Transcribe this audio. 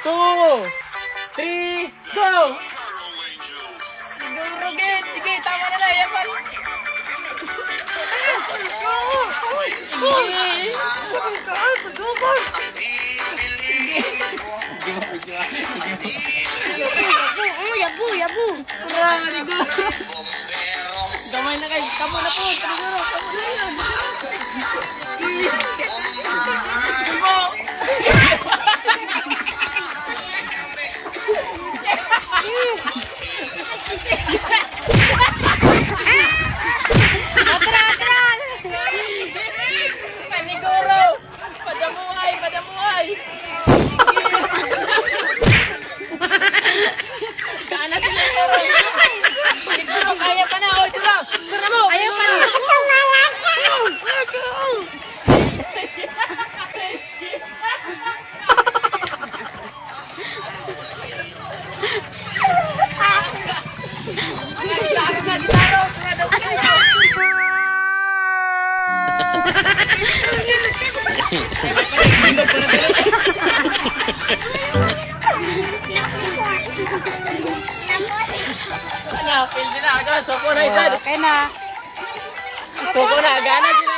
2, 3, go! Rugit, sige, tama na na, yan pa. Yabu. Gamay na kayo, kamo na po, siguro, kamo na yun. Paniguro! Padamuhay! Kaana sila siguro! Paniguro, kaya pa na! O, ito lang! Tara mo! Ayaw pa na. Ano, pildi na ako. Soko na isa. Okay na. Soko na. Gana sila.